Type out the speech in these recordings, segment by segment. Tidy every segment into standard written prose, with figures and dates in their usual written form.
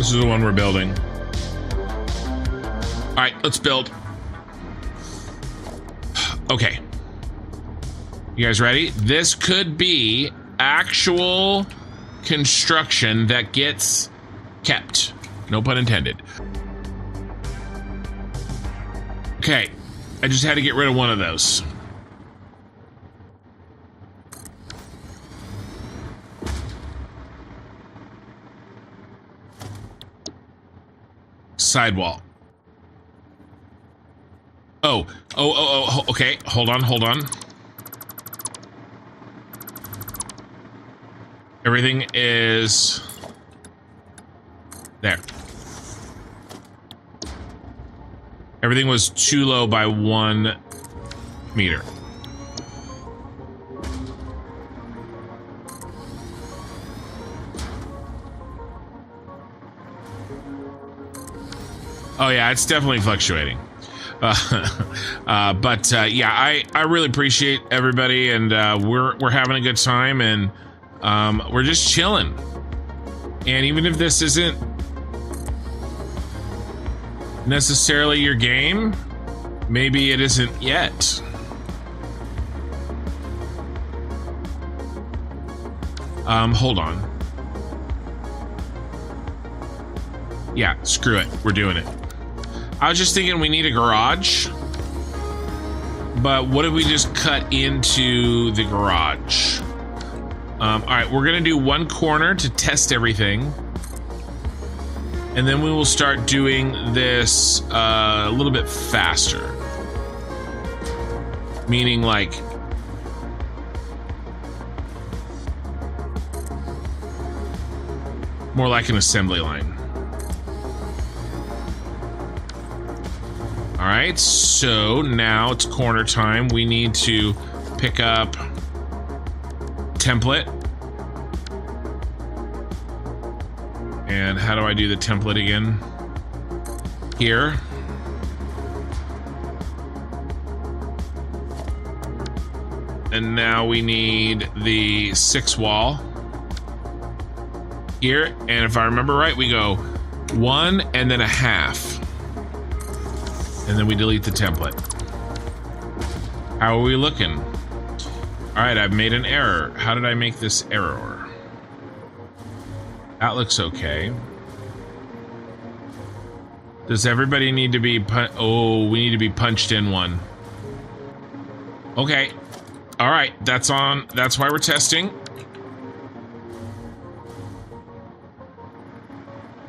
This is the one we're building. All right, let's build. Okay. You guys ready? This could be actual construction that gets kept. No pun intended. Okay. I just had to get rid of one of those. Sidewall. Oh, okay. Hold on. Everything is there. Everything was too low by 1 meter. Oh yeah, it's definitely fluctuating. But yeah, I really appreciate everybody, and we're having a good time, and we're just chilling. And even if this isn't necessarily your game, maybe it isn't yet. Hold on. Yeah, screw it. We're doing it. I was just thinking we need a garage. But what if we just cut into the garage? All right, we're gonna do one corner to test everything. And then we will start doing this a little bit faster. Meaning like, more like an assembly line. All right, so now it's corner time. We need to pick up template. And how do I do the template again? Here. And now we need the 6 wall here. And if I remember right, we go 1 and then a half. And then we delete the template. How are we looking? All right, I've made an error. How did I make this error? That looks okay. Does everybody need to be oh, we need to be punched in one. Okay. All right, that's on. That's why we're testing.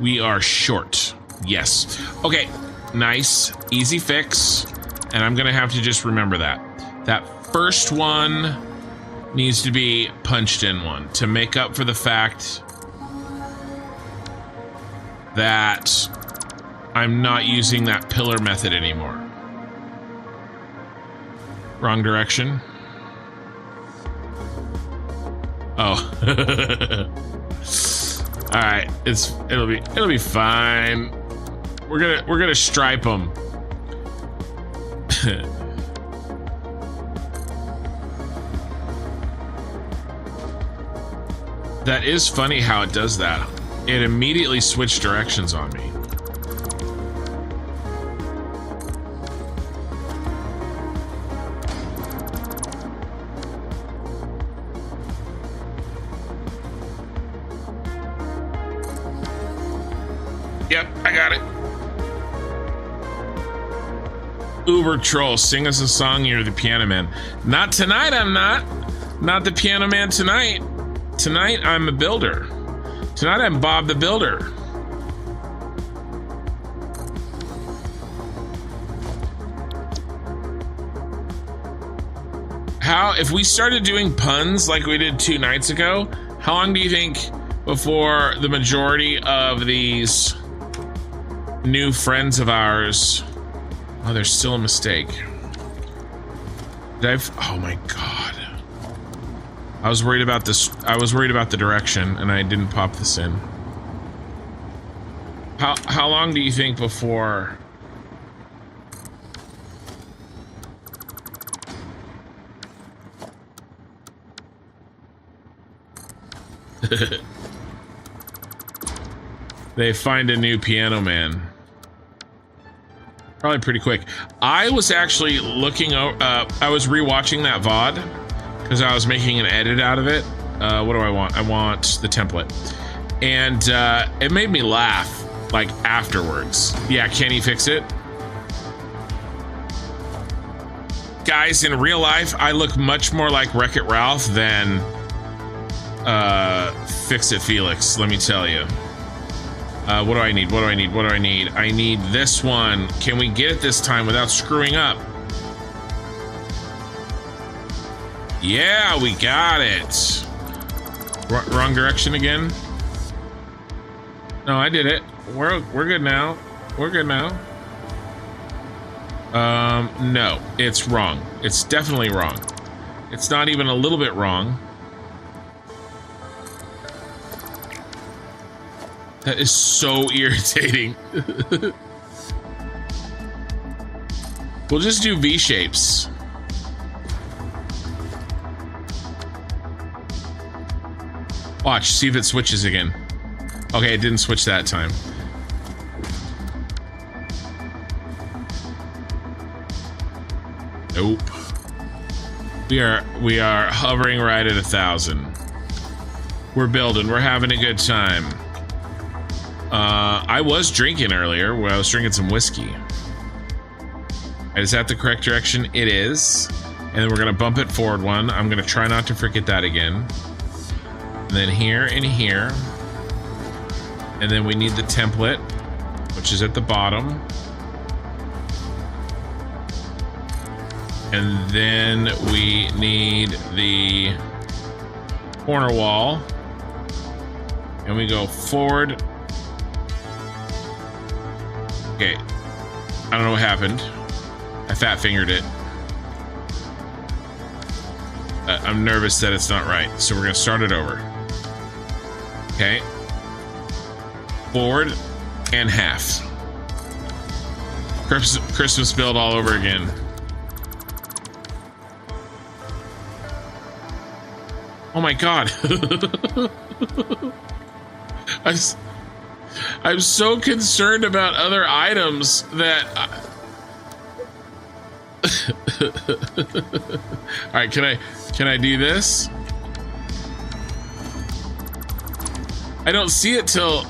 We are short. Yes. Okay. Nice. Easy fix. And I'm gonna have to just remember that. That first one needs to be punched in one to make up for the fact that I'm not using that pillar method anymore. Wrong direction. Oh. All right, it'll be fine. We're gonna stripe them. That is funny how it does that. It immediately switched directions on me. Yep, I got it. Uber Troll, sing us a song, you're the piano man. Not tonight, I'm not. Not the piano man tonight. Tonight, I'm a builder. Tonight, I'm Bob the Builder. If we started doing puns like we did 2 nights ago, how long do you think before the majority of these new friends of ours... Oh, there's still a mistake. Oh my God. I was worried about this. I was worried about the direction and I didn't pop this in. How long do you think before... they find a new piano man. Probably pretty quick. I was actually looking, I was rewatching that VOD because I was making an edit out of it. What do I want? I want the template. And it made me laugh, like, afterwards. Yeah, can he fix it? Guys, in real life, I look much more like Wreck-It Ralph than Fix-It Felix, let me tell you. What do I need? What do I need? What do I need? I need this one. Can we get it this time without screwing up? Yeah, we got it. Wrong direction again? No, I did it. We're good now. We're good now. No, it's wrong. It's definitely wrong. It's not even a little bit wrong. That is so irritating. We'll just do V shapes. Watch, see if it switches again. Okay, it didn't switch that time. Nope. We are hovering right at 1,000. We're building. We're having a good time. I was drinking earlier. Well, I was drinking some whiskey. Is that the correct direction? It is. And then we're gonna bump it forward one. I'm gonna try not to forget that again. And then here and here. And then we need the template, which is at the bottom. And then we need the corner wall. And we go forward. Okay. I don't know what happened. I fat fingered it. I'm nervous that it's not right. So we're gonna start it over. Okay. Forward and half. Christmas build all over again. Oh my god. I'm so concerned about other items that all right, can I do this? I don't see it till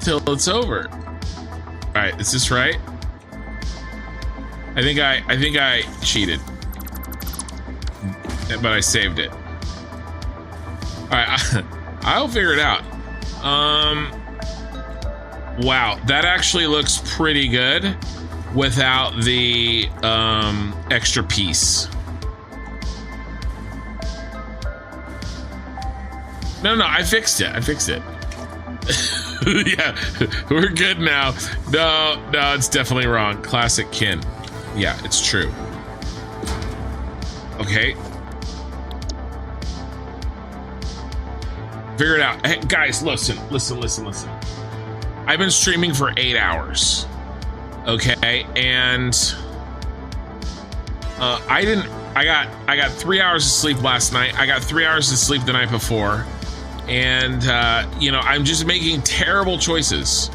it's over. All right, is this right? I think I cheated, but I saved it. All right, I'll figure it out. Wow, that actually looks pretty good without the extra piece. No, I fixed it. Yeah, we're good now. No, it's definitely wrong. Classic Kin. Yeah, it's true. Okay. Figure it out. Hey, guys, listen. I've been streaming for 8 hours. Okay, and I got 3 hours of sleep last night. I got 3 hours of sleep the night before. And you know, I'm just making terrible choices.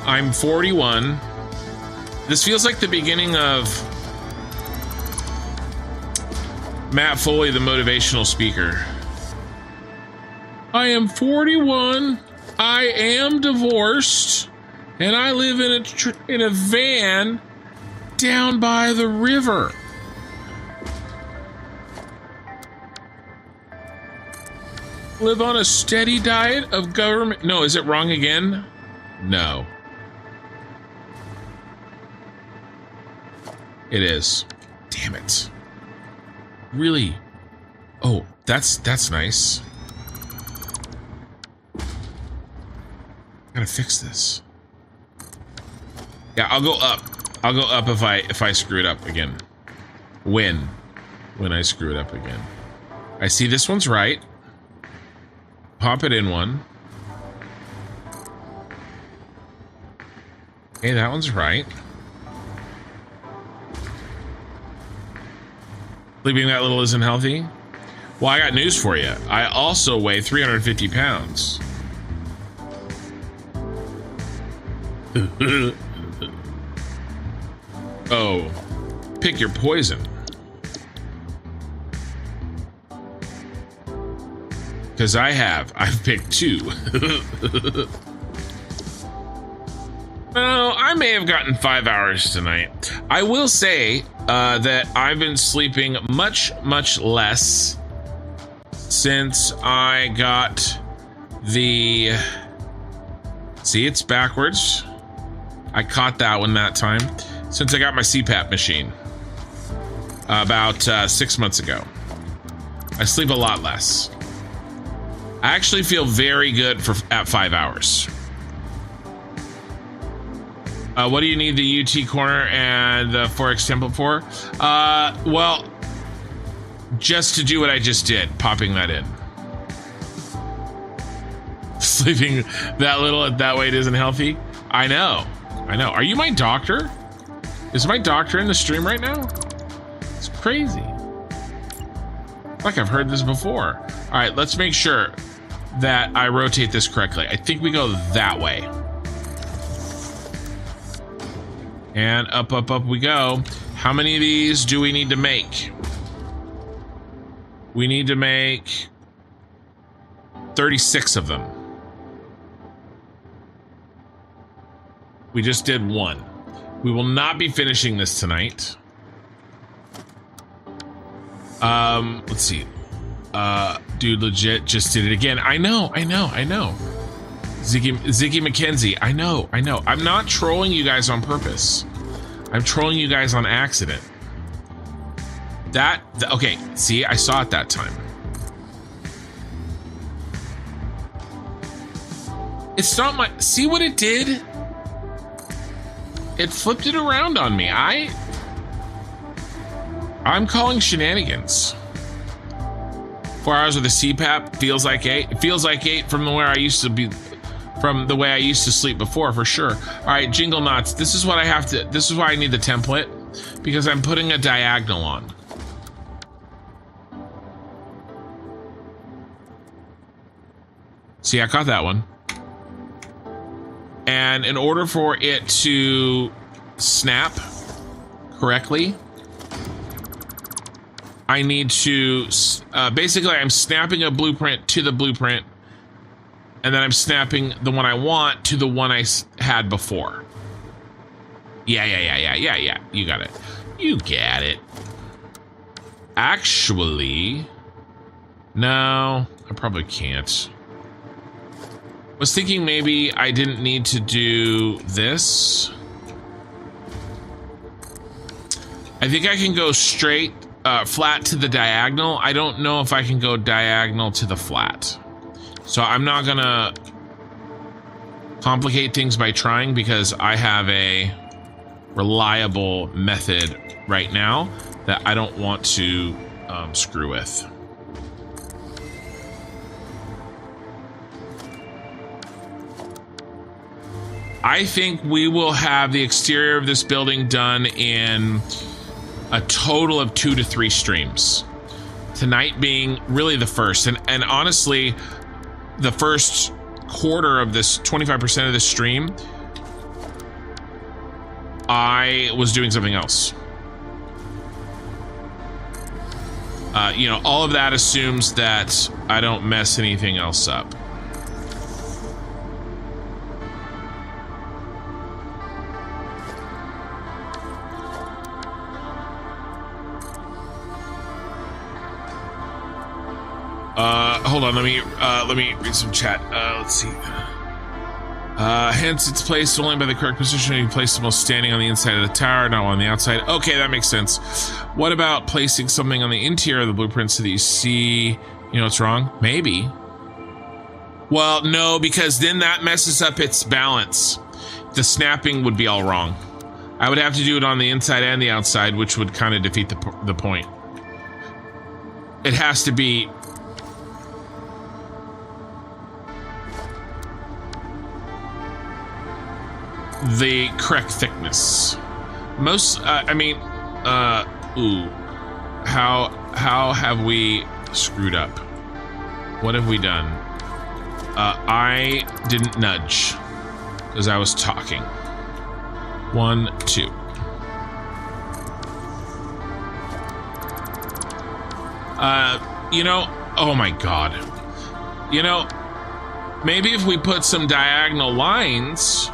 I'm 41. This feels like the beginning of Matt Foley, the motivational speaker. I am 41. I am divorced, and I live in a van down by the river. Live on a steady diet of government. No, is it wrong again? No. It is. Damn it. Really? Oh, that's nice. Gotta fix this. Yeah, I'll go up. I'll go up if I screw it up again. When I screw it up again. I see this one's right. Pop it in one. Okay, that one's right. Sleeping that little isn't healthy? Well, I got news for you. I also weigh 350 pounds. Oh, pick your poison. Because I've picked 2. No, I may have gotten 5 hours tonight. I will say that I've been sleeping much, much less since I got the... See, it's backwards. I caught that one that time. Since I got my CPAP machine about 6 months ago. I sleep a lot less. I actually feel very good at 5 hours. What do you need the UT corner and the Forex template for? Well, just to do what I just did, popping that in. Sleeping that little at that weight isn't healthy. I know. Are you my doctor? Is my doctor in the stream right now? It's crazy. Like I've heard this before. All right, let's make sure that I rotate this correctly. I think we go that way. And up, up, up we go. How many of these do we need to make? We need to make 36 of them. We just did 1. We will not be finishing this tonight. Let's see. Dude, legit just did it again. I know. Ziggy McKenzie, I know. I'm not trolling you guys on purpose. I'm trolling you guys on accident. Okay, see, I saw it that time. It's not my, see what it did? It flipped it around on me. I'm calling shenanigans. 4 hours with a CPAP feels like 8. It feels like 8 from where I used to be, from the way I used to sleep before, for sure. All right, Jingle Knots. This is what I have to, this is why I need the template, because I'm putting a diagonal on. See, I caught that one. And in order for it to snap correctly, I need to, basically I'm snapping a blueprint to the blueprint, and then I'm snapping the one I want to the one I had before. Yeah. You got it. You get it. Actually, no, I probably can't. Was thinking maybe I didn't need to do this. I think I can go straight, flat to the diagonal. I don't know if I can go diagonal to the flat. So I'm not gonna complicate things by trying, because I have a reliable method right now that I don't want to screw with. I think we will have the exterior of this building done in a total of 2 to 3 streams. Tonight being really the first. And honestly, the first quarter of this, 25% of this stream, I was doing something else. You know, all of that assumes that I don't mess anything else up. Hold on, let me read some chat. Let's see. Hence, it's placed only by the correct position. You place the most standing on the inside of the tower, not on the outside. Okay, that makes sense. What about placing something on the interior of the blueprint so that you see, you know, what's wrong? Maybe. Well, no, because then that messes up its balance. The snapping would be all wrong. I would have to do it on the inside and the outside, which would kind of defeat the point. It has to be the correct thickness. Most, ooh, how have we screwed up? What have we done? I didn't nudge because I was talking. 1, 2. You know, oh my God. You know, maybe if we put some diagonal lines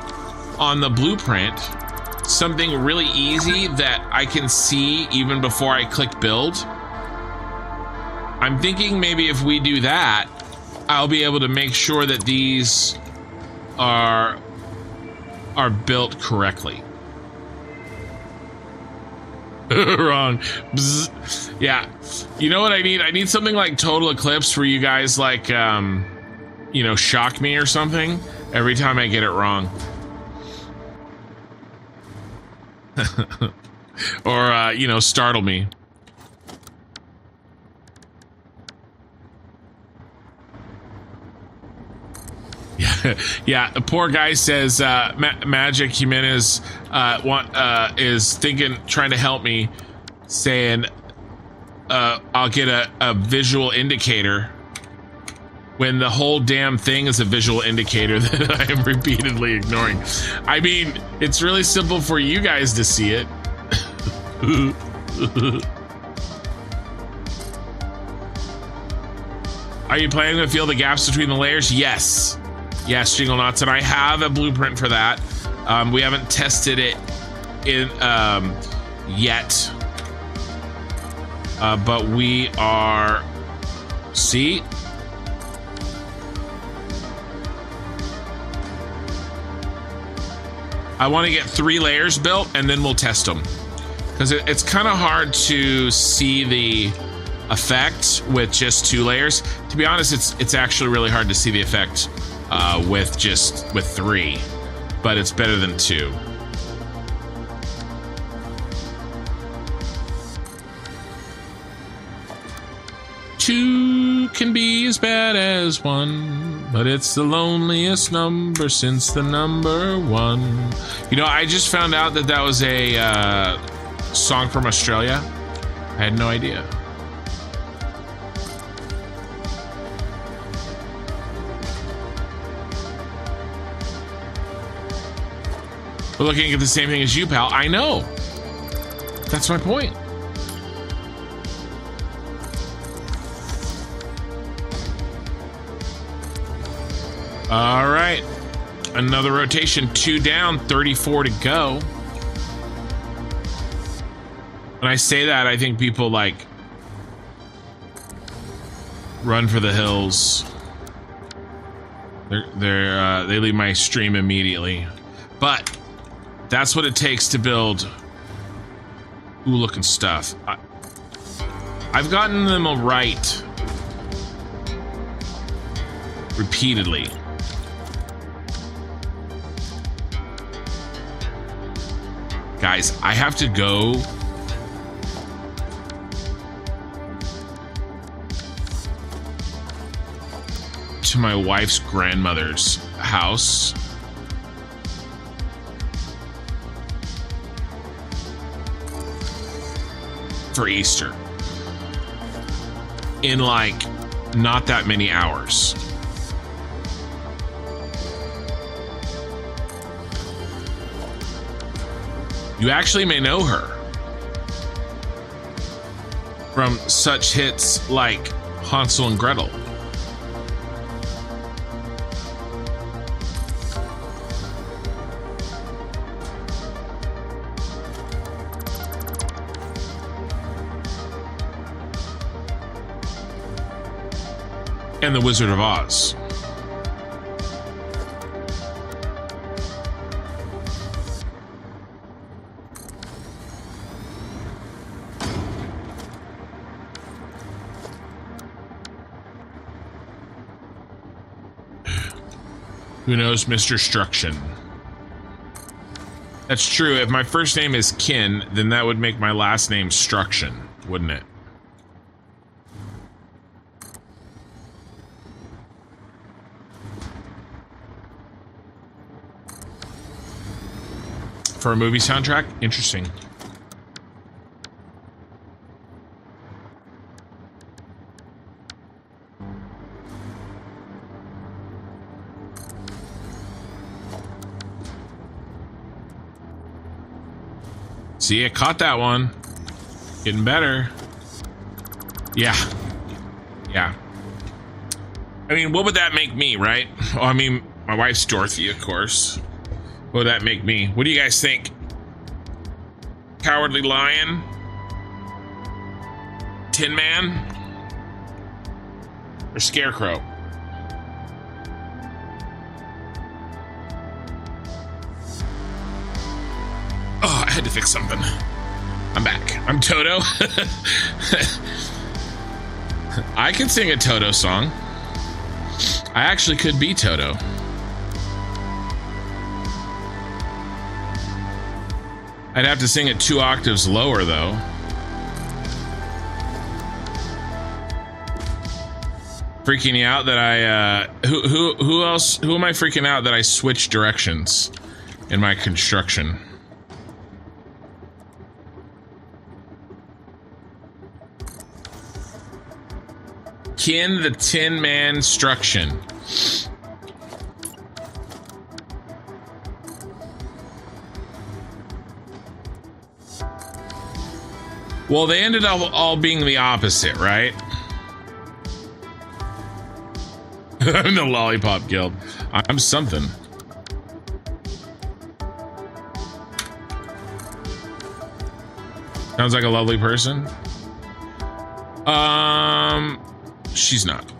on the blueprint, something really easy that I can see even before I click build. I'm thinking maybe if we do that, I'll be able to make sure that these are built correctly. Wrong. Bzz. Yeah. You know what I need? I need something like Total Eclipse where you guys like, you know, shock me or something every time I get it wrong. Or, you know, startle me. Yeah, the poor guy says Magic Jimenez is trying to help me, saying I'll get a visual indicator when the whole damn thing is a visual indicator that I am repeatedly ignoring. I mean, it's really simple for you guys to see it. Are you planning to fill the gaps between the layers? Yes. Yes, Jingle Knots, and I have a blueprint for that. We haven't tested it in yet, but we are. See, I want to get 3 layers built, and then we'll test them, because it's kind of hard to see the effect with just 2 layers. To be honest, it's actually really hard to see the effect with 3, but it's better than 2. Two can be as bad as 1, but it's the loneliest number since the number 1. You know, I just found out that was a song from Australia. I had no idea. We're looking at the same thing as you, pal. I know. That's my point. All right. Another rotation. 2 down, 34 to go. When I say that, I think people like run for the hills. They leave my stream immediately. But that's what it takes to build ooh looking stuff. I've gotten them right repeatedly. Guys, I have to go to my wife's grandmother's house for Easter in like not that many hours. You actually may know her from such hits like Hansel and Gretel. And The Wizard of Oz. Who knows Mr. Struction? That's true. If my first name is Kin, then that would make my last name Struction, wouldn't it? For a movie soundtrack? Interesting. See, I caught that one. Getting better. Yeah. Yeah. I mean, what would that make me, right? Well, I mean, my wife's Dorothy, of course. What would that make me? What do you guys think? Cowardly Lion? Tin Man? Or Scarecrow? Oh, I had to fix something. I'm back. I'm Toto. I could sing a Toto song. I actually could be Toto. I'd have to sing it 2 octaves lower, though. Freaking you out that I who else, who am I freaking out that I switched directions in my construction? Kin the Tin Man Struction. Well, they ended up all being the opposite, right? I'm the Lollipop Guild. I'm something. Sounds like a lovely person. She's not.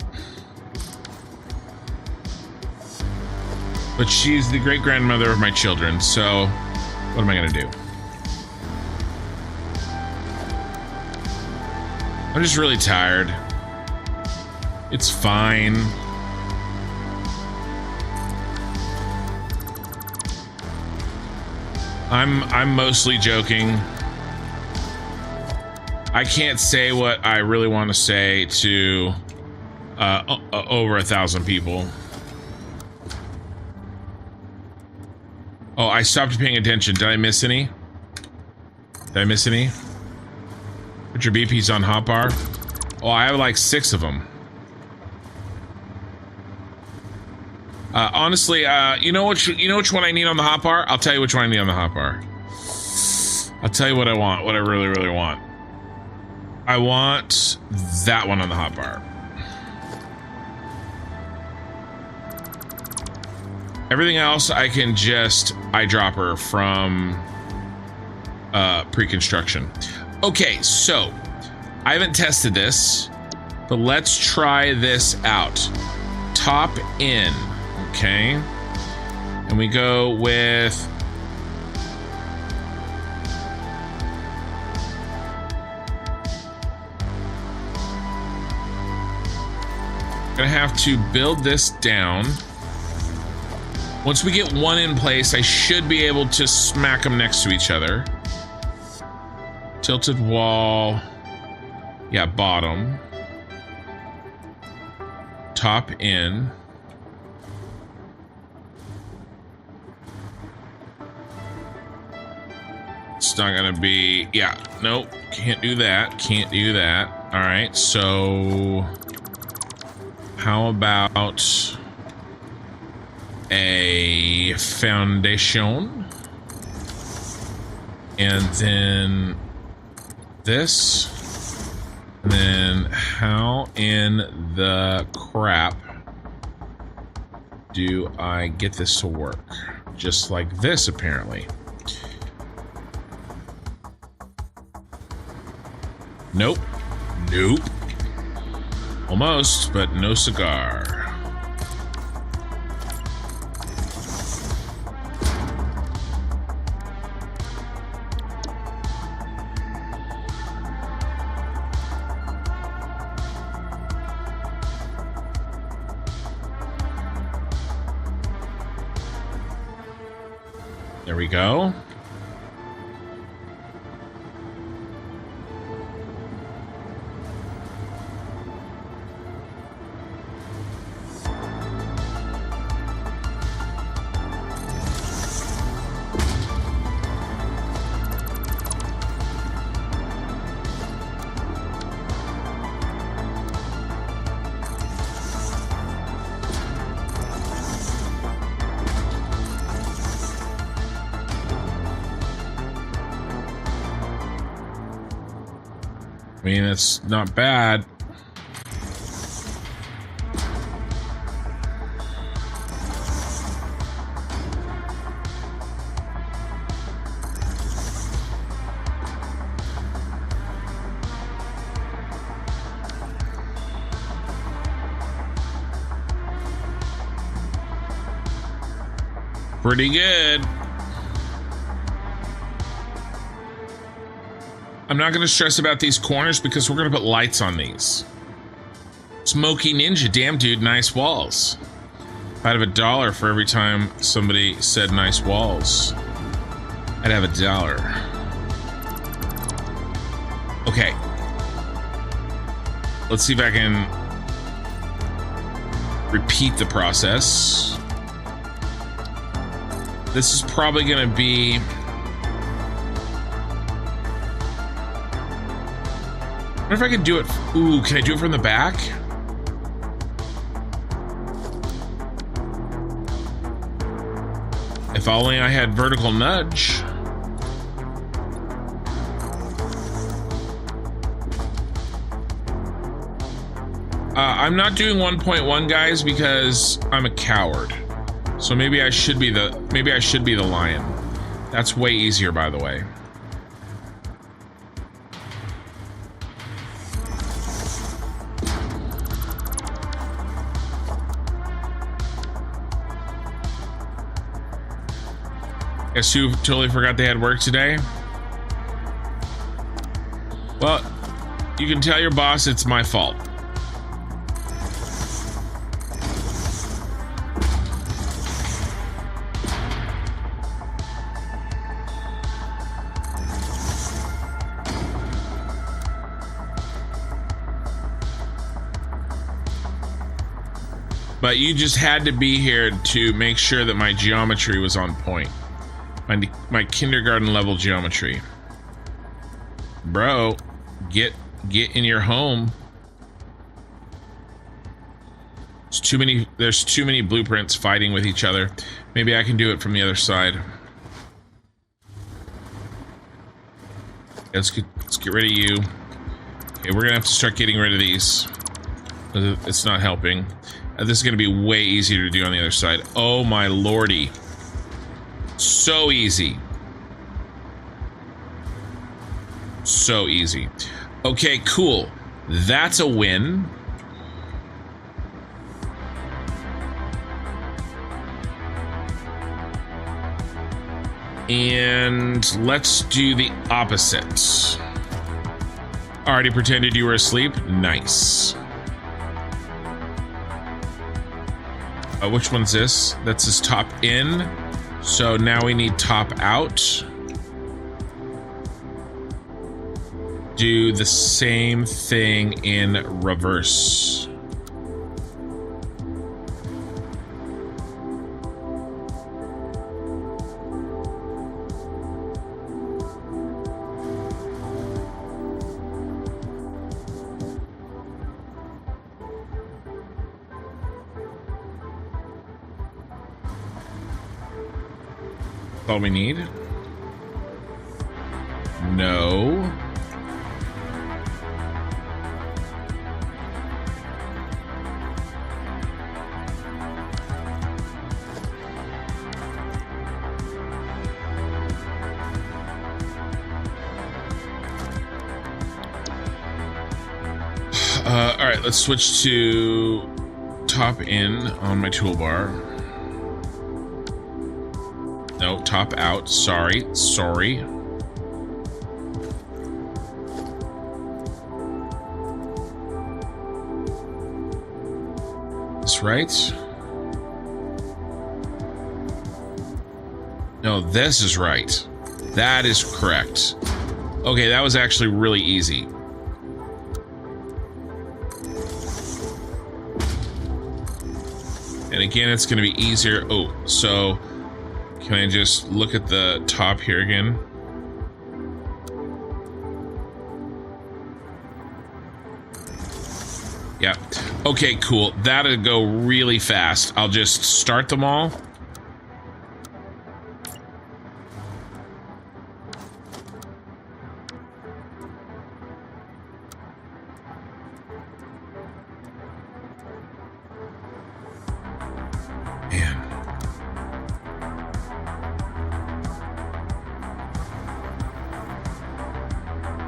But she's the great-grandmother of my children, so what am I gonna do? I'm just really tired. It's fine. I'm mostly joking. I can't say what I really want to say to over 1,000 people. Oh, I stopped paying attention. Did I miss any? Did I miss any? Put your BPs on hotbar. Oh, I have like 6 of them. Honestly, you know which one I need on the hotbar? I'll tell you which one I need on the hotbar. I'll tell you what I want, what I really, really want. I want that one on the hotbar. Everything else I can just eyedropper from pre-construction. Okay, so I haven't tested this, but let's try this out. Top in, okay? And we go with gonna have to build this down. Once we get one in place, I should be able to smack them next to each other. Tilted wall. Yeah, bottom. Top in. It's not gonna be, yeah, nope, can't do that, can't do that. All right, so how about a foundation? And then this. And then how in the crap do I get this to work? Just like this, apparently. Nope. Nope. Almost, but no cigar. There we go. I mean, it's not bad. Pretty good. I'm not going to stress about these corners because we're going to put lights on these. Smoky Ninja, damn dude, nice walls. If I'd have $1 for every time somebody said nice walls, I'd have $1. Okay. Let's see if I can repeat the process. This is probably going to be... I wonder if I could do it... Ooh, can I do it from the back? If only I had vertical nudge. I'm not doing 1.1, guys, because I'm a coward. So maybe I should be the lion. That's way easier, by the way. Guess who totally forgot they had work today? Well, you can tell your boss it's my fault. But you just had to be here to make sure that my geometry was on point. My kindergarten level geometry. Bro, get in your home. There's too many blueprints fighting with each other. Maybe I can do it from the other side. Let's get rid of you. Okay, we're gonna have to start getting rid of these. It's not helping. This is gonna be way easier to do on the other side. Oh my lordy. So easy. So easy. Okay, cool. That's a win. And let's do the opposite. Already pretended you were asleep? Nice. Which one's this? That's his top in. So now we need top out. Do the same thing in reverse. All we need? No. All right, let's switch to top in on my toolbar. No, top out. Sorry. That's right. No, this is right. That is correct. Okay, that was actually really easy. And again, it's going to be easier. Oh, so can I just look at the top here again? Yeah. Okay, cool. That'll go really fast. I'll just start them all.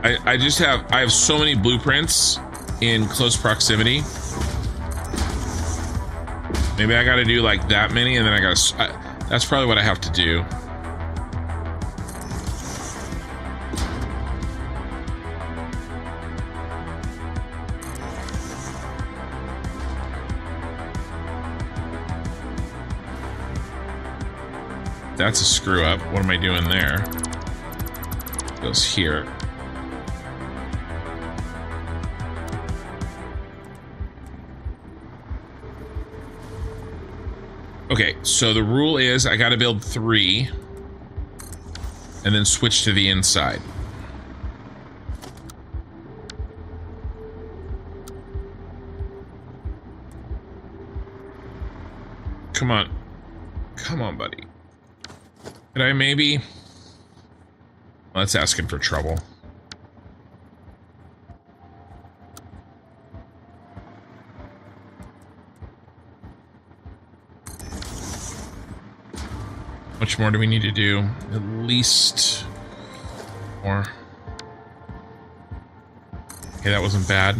I have so many blueprints in close proximity. Maybe I got to do like that many, and then I got to. That's probably what I have to do. That's a screw up. What am I doing there? Goes here. Okay, so the rule is I gotta build 3 and then switch to the inside. Come on. Come on, buddy. Could I maybe... Well, that's asking for trouble. How much more do we need to do? At least more. Okay, that wasn't bad.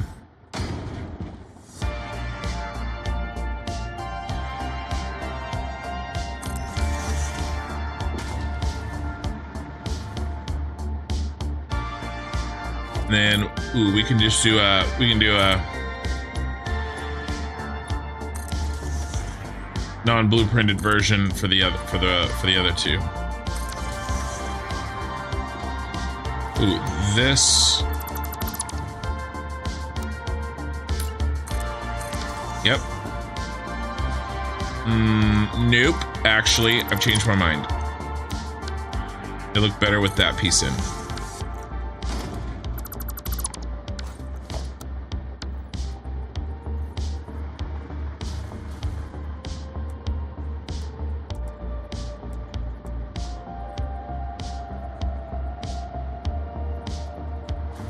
Then, ooh, we can just do a, non-blueprinted version for the other, for the other 2. Ooh, this. Yep. Nope. Actually, I've changed my mind. They look better with that piece in.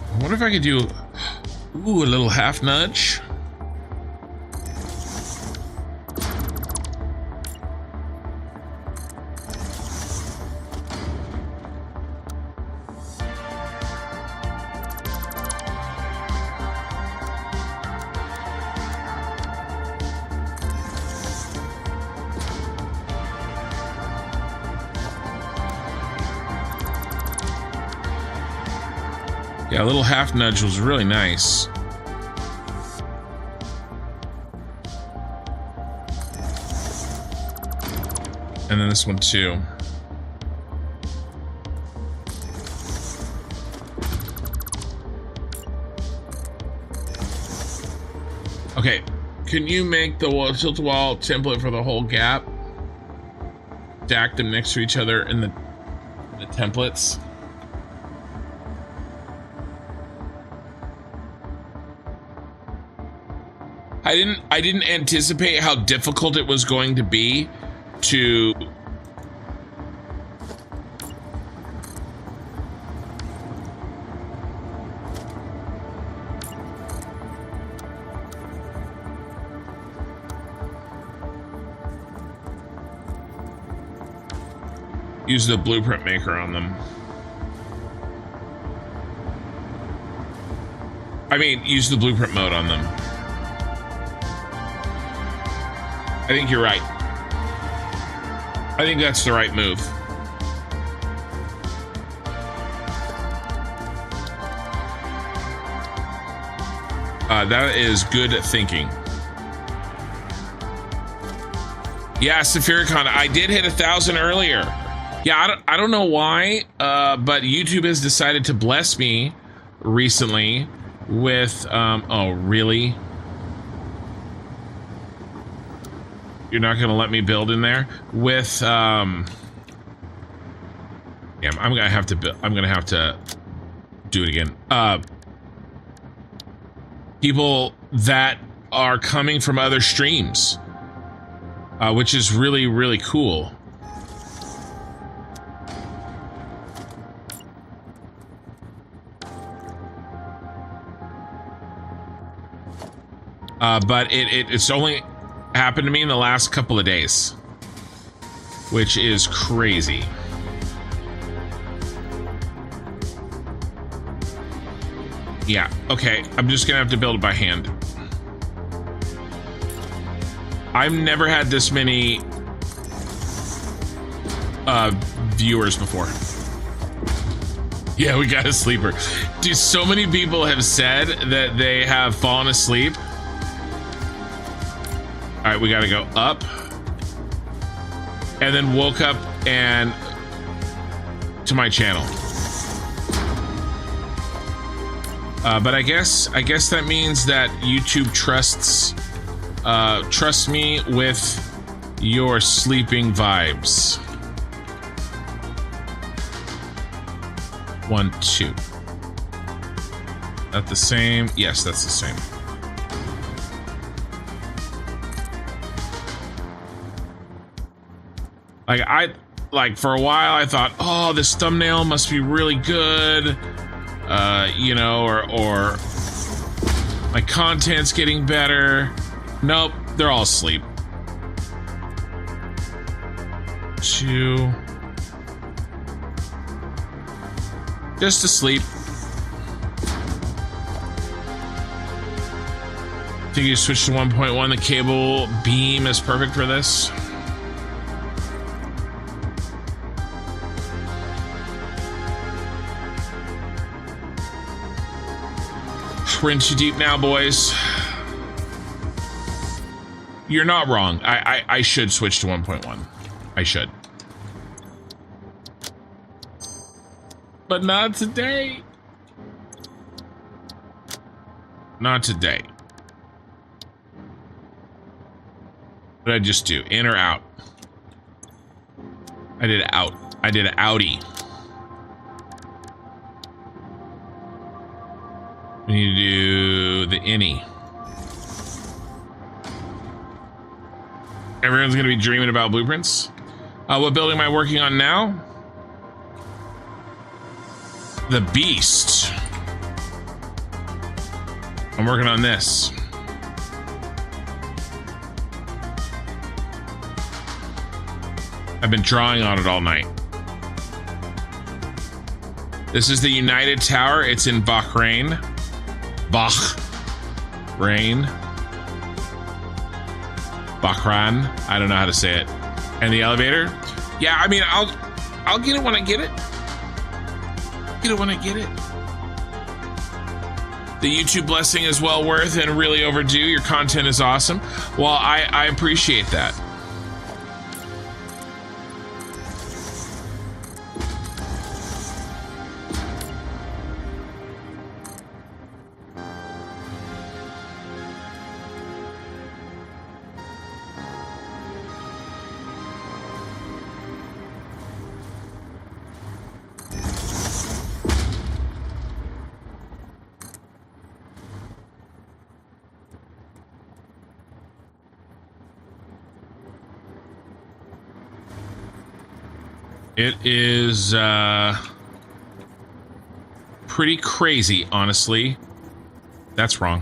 I wonder if I could do, ooh, a little half nudge. Yeah, a little half nudge was really nice. And then this one too. Okay, can you make the tilt-a-wall template for the whole gap? Stack them next to each other in the templates. I didn't anticipate how difficult it was going to be to use the blueprint maker on them. I mean, use the blueprint mode on them. I think you're right. I think that's the right move. That is good thinking. Yeah, Saphiricon, I did hit 1,000 earlier. Yeah, I don't know why, but YouTube has decided to bless me recently with, oh, really? You're not gonna let me build in there with yeah, I'm gonna have to do it again. People that are coming from other streams, which is really, really cool. But it's only happened to me in the last couple of days, which is crazy. Yeah, okay. I'm just gonna have to build it by hand. I've never had this many viewers before. Yeah, we got a sleeper. Dude, so many people have said that they have fallen asleep. All right, we gotta go up. And then woke up and to my channel. But I guess that means that YouTube trusts me with your sleeping vibes. 1, 2. That the same? Yes, that's the same. Like for a while I thought, oh, this thumbnail must be really good, you know, or my content's getting better. Nope, they're all asleep. 2. Just asleep. I think you switch to 1.1. The cable beam is perfect for this. We're in too deep now, boys. You're not wrong. I should switch to 1.1. I should. But not today. Not today. What did I just do? In or out? I did out. I did an outie. We need to do the innie. Everyone's gonna be dreaming about blueprints. What building am I working on now? The Beast. I'm working on this. I've been drawing on it all night. This is the United Tower. It's in Bahrain. Bahrain. I don't know how to say it. And the elevator? Yeah, I mean, I'll get it when I get it. Get it when I get it. The YouTube blessing is well worth and really overdue. Your content is awesome. Well, I appreciate that. It is pretty crazy, honestly. That's wrong.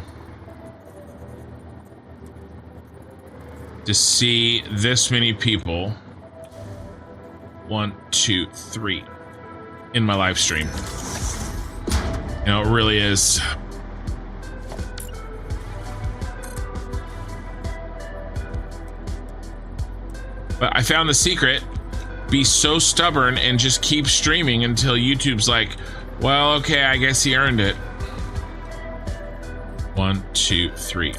To see this many people, 1, 2, 3, in my live stream. You know, it really is. But I found the secret. Be so stubborn and just keep streaming until YouTube's like, well, okay, I guess he earned it. 1, 2, 3.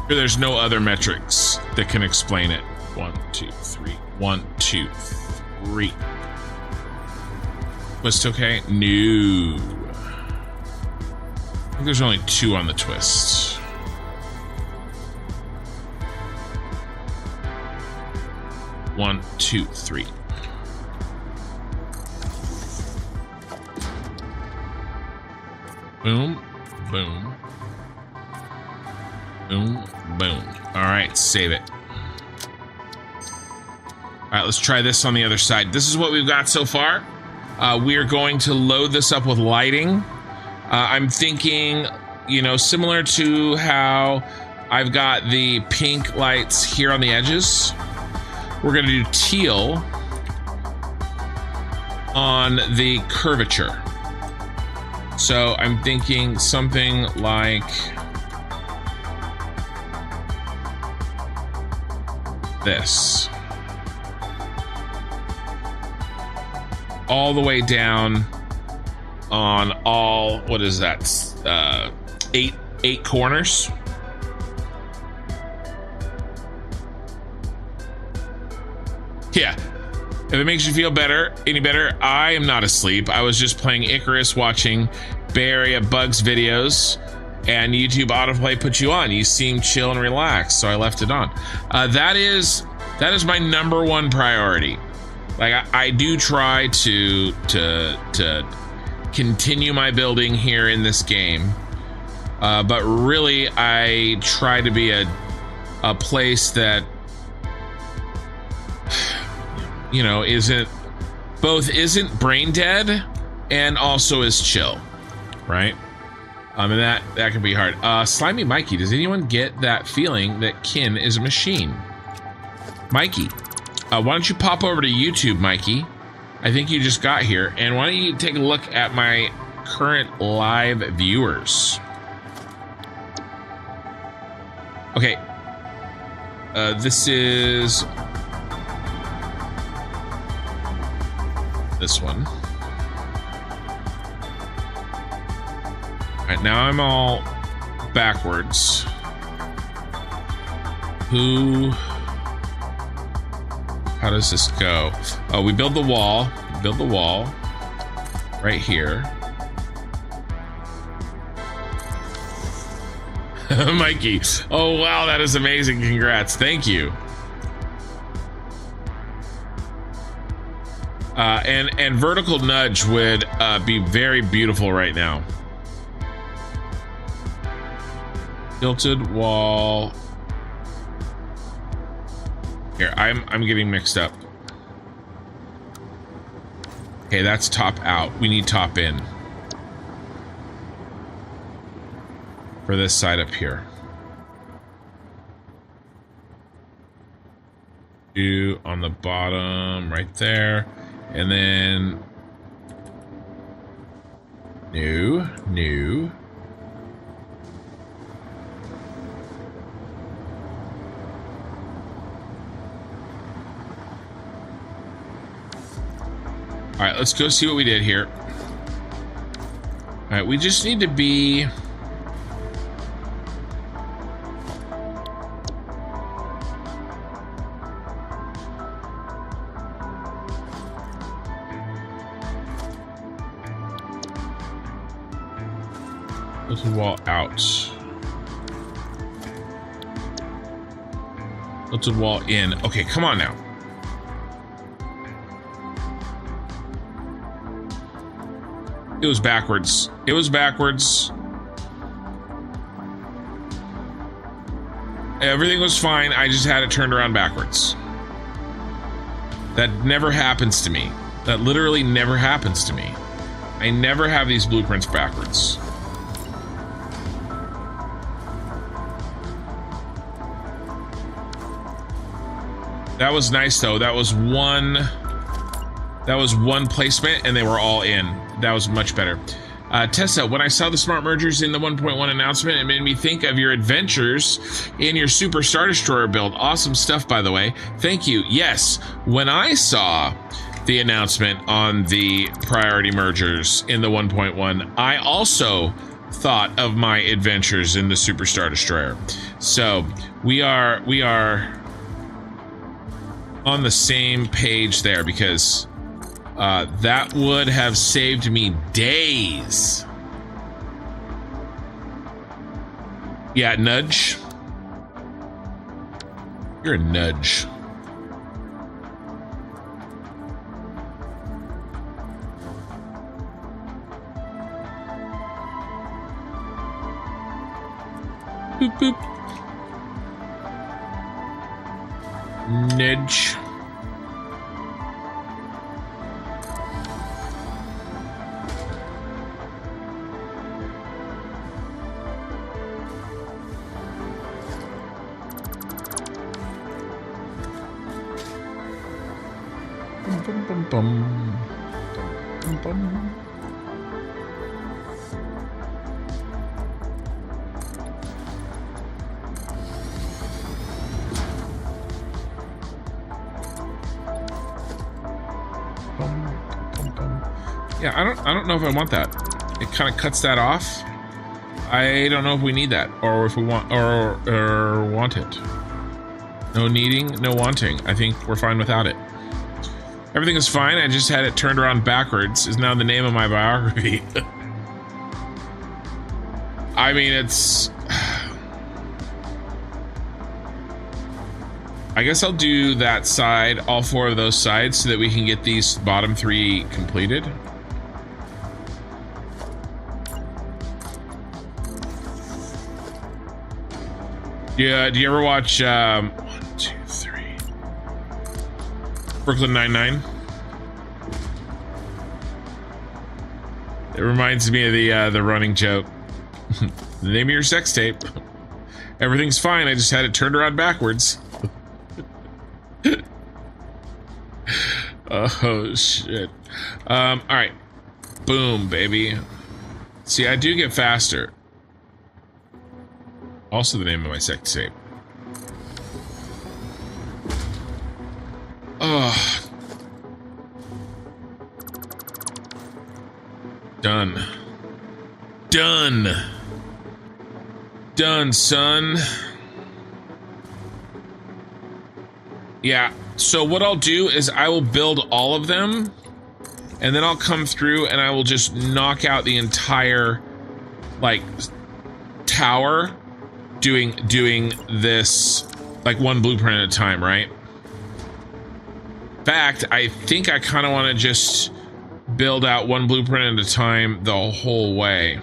There's no other metrics that can explain it. 1, 2, 3. 1, 2, 3. Twist okay? No. I think there's only 2 on the twist. One, 2, 3. Boom, boom. Boom, boom. All right, save it. All right, let's try this on the other side. This is what we've got so far. We are going to load this up with lighting. I'm thinking, you know, similar to how I've got the pink lights here on the edges. We're going to do teal on the curvature. So I'm thinking something like this. All the way down on all, what is that? Eight corners. Yeah. If it makes you feel any better, I am not asleep. I was just playing Icarus, watching Bay Area Bugs videos, and YouTube autoplay put you on. You seem chill and relaxed, so I left it on. That is my number one priority. Like I do try to continue my building here in this game, but really I try to be a place that, you know, isn't brain dead and also is chill, right? And that can be hard. Slimy Mikey, does anyone get that feeling that Kin is a machine? Mikey, why don't you pop over to YouTube, Mikey? I think you just got here, and why don't you take a look at my current live viewers? Okay, this is this one. All right, now I'm all backwards. How does this go? Oh, we build the wall. Build the wall right here. Mikey. Oh, wow, that is amazing. Congrats. Thank you. And vertical nudge would be very beautiful right now. Tilted wall. Here, I'm getting mixed up. Okay, that's top out. We need top in for this side up here. Do on the bottom right there, and then new. All right, let's go see what we did here. All right, we just need to be... Tilted wall out. Tilted wall in. Okay, come on now. It was backwards. It was backwards. Everything was fine. I just had it turned around backwards. That never happens to me. That literally never happens to me. I never have these blueprints backwards. That was nice though. That was one placement and they were all in. That was much better. Tessa, when I saw the smart mergers in the 1.1 announcement, it made me think of your adventures in your Super Star Destroyer build. Awesome stuff, by the way. Thank you. Yes, when I saw the announcement on the priority mergers in the 1.1, I also thought of my adventures in the Super Star Destroyer. So we are on the same page there, because that would have saved me days. Yeah, nudge. You're a nudge. Boop, boop. Nudge. Bum, bum, bum. Bum, bum. Yeah, I don't know if I want that. It kind of cuts that off. I don't know if we need that, or if we want, or want it. No needing, no wanting. I think we're fine without it. Everything is fine. I just had it turned around backwards. Is now the name of my biography. I mean, it's. I guess I'll do that side, all 4 of those sides, so that we can get these bottom 3 completed. Yeah, do you ever watch 1, 2, 3 Brooklyn Nine-Nine? It reminds me of the running joke. The name of your sex tape. Everything's fine, I just had it turned around backwards. Oh shit. Alright. Boom, baby. See, I do get faster. Also the name of my sex tape. Oh. Done. Done. Done, son. Yeah, so what I'll do is I will build all of them, and then I'll come through and I will just knock out the entire, like, tower, doing this, like, 1 blueprint at a time, right? In fact, I think I kind of want to just build out 1 blueprint at a time the whole way.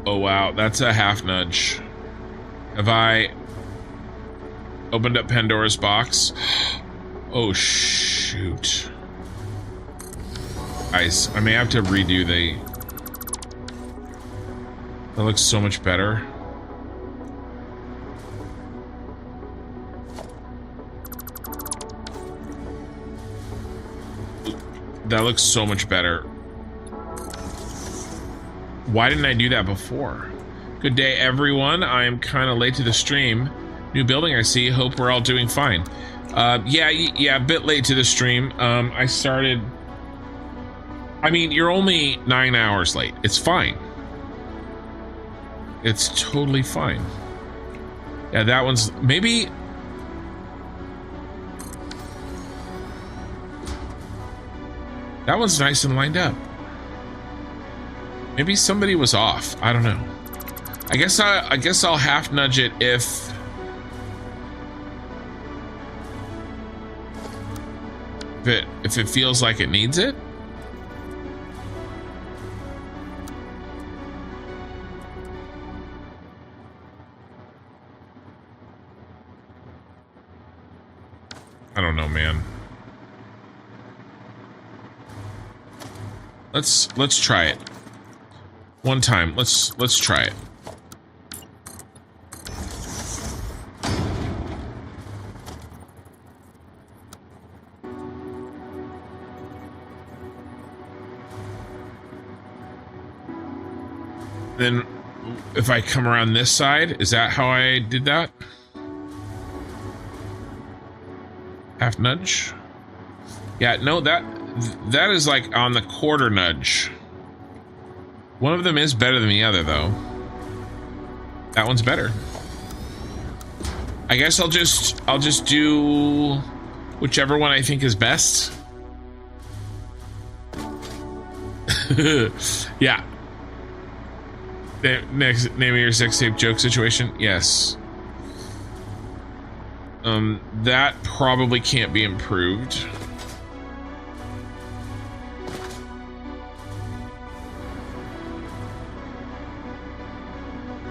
Oh wow, that's a half nudge. Have I opened up Pandora's box? Oh shoot. Guys, I may have to redo the... That looks so much better. That looks so much better. Why didn't I do that before? Good day, everyone. I am kind of late to the stream. New building, I see. Hope we're all doing fine. Yeah, a bit late to the stream. I started... I mean, you're only 9 hours late. It's fine. It's totally fine. Yeah, that one's... Maybe... That one's nice and lined up. Maybe somebody was off. I don't know. I guess I'll half nudge it if it feels like it needs it. I don't know, man. Let's try it. One time. Let's try it. Then if I come around this side, is that how I did that? Half nudge? Yeah, no, that is like on the quarter nudge. One of them is better than the other, though. That one's better. I guess I'll just do whichever one I think is best. Yeah. Next, name of your sex tape joke situation. Yes. That probably can't be improved.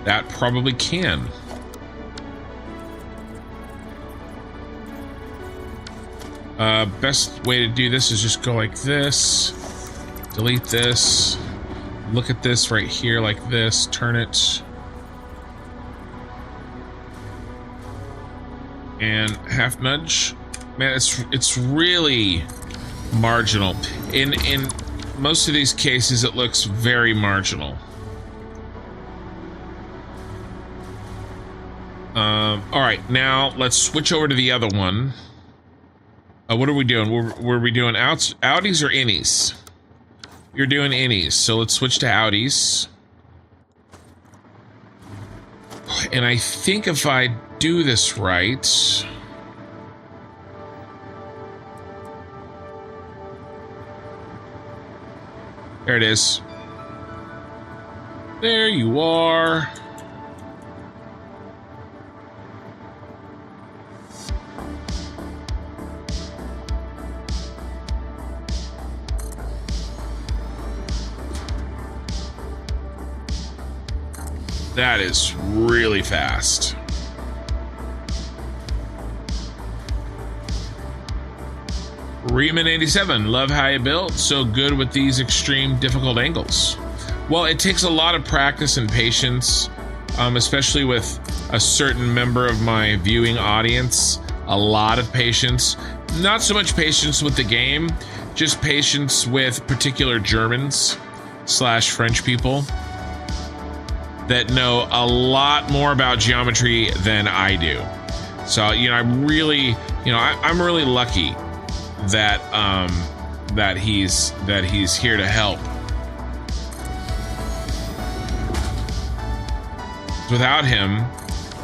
That probably can. Best way to do this is just go like this, delete this, look at this right here like this, turn it, and half nudge. Man, it's really marginal. In most of these cases, it looks very marginal. All right, now let's switch over to the other one. What are we doing? Were we doing outs, outies or innies? You're doing innies, so let's switch to outies. And I think if I do this right... There it is. There you are. That is really fast. Reman87, love how you built. So good with these extreme difficult angles. Well, it takes a lot of practice and patience, especially with a certain member of my viewing audience. A lot of patience. Not so much patience with the game, just patience with particular Germans / French people that know a lot more about geometry than I do. So, you know, I'm really lucky that that he's here to help. Without him,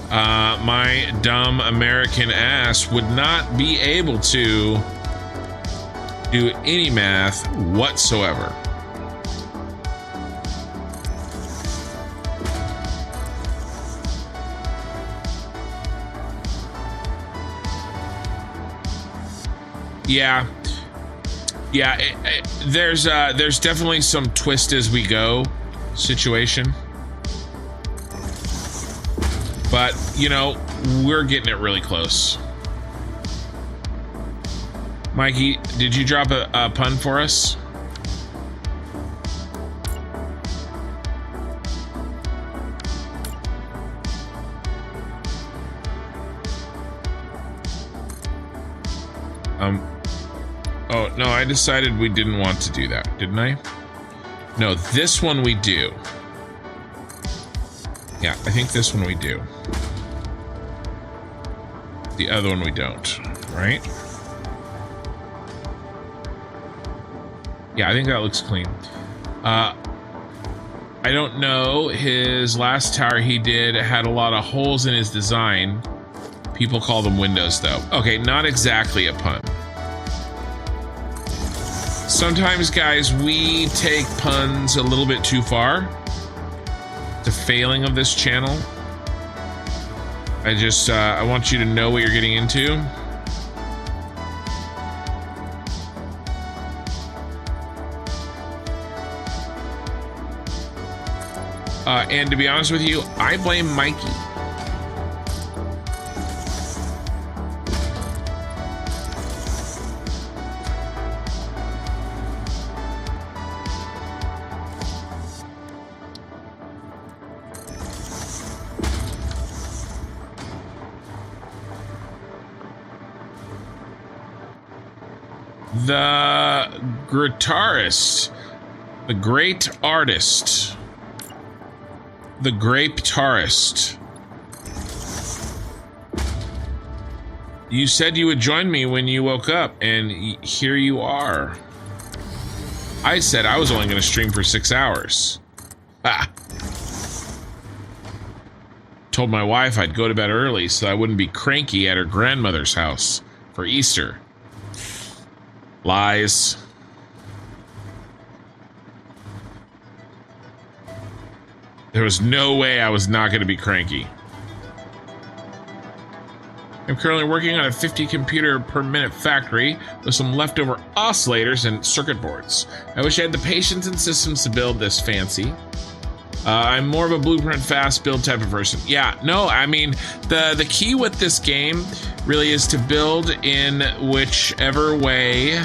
my dumb American ass would not be able to do any math whatsoever. Yeah, there's definitely some twist as we go situation, but you know, we're getting it really close. Mikey, did you drop a pun for us? Oh, no, I decided we didn't want to do that, didn't I? No, this one we do. Yeah, I think this one we do. The other one we don't, right? Yeah, I think that looks clean. I don't know. His last tower he did had a lot of holes in his design. People call them windows, though. Okay, not exactly a pun. Sometimes, guys, we take puns a little bit too far. The failing of this channel. I want you to know what you're getting into. And to be honest with you, I blame Mikey. The guitarist, the great artist, the grape guitarist. You said you would join me when you woke up, and here you are. I said I was only going to stream for 6 hours. Ah. Told my wife I'd go to bed early so I wouldn't be cranky at her grandmother's house for Easter. Lies. There was no way I was not going to be cranky. I'm currently working on a 50 computer per minute factory with some leftover oscillators and circuit boards. I wish I had the patience and systems to build this fancy. I'm more of a blueprint fast build type of person. Yeah, no, I mean, the key with this game really is to build in whichever way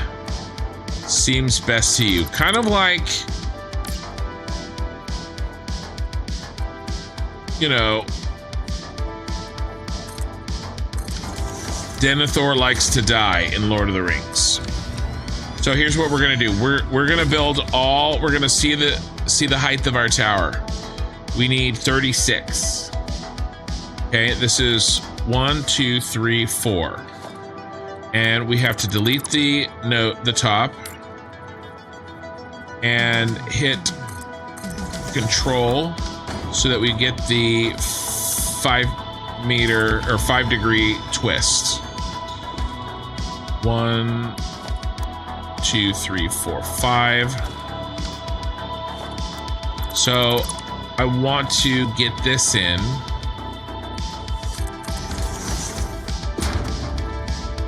seems best to you. Kind of like, you know, Denethor likes to die in Lord of the Rings. So here's what we're gonna do. We're gonna build all. We're gonna see the height of our tower. We need 36. Okay, this is 1, 2, 3, 4. And we have to delete the note, the top, and hit Control so that we get the 5 meter or 5 degree twist. 1, 2, 3, 4, 5. So I want to get this in.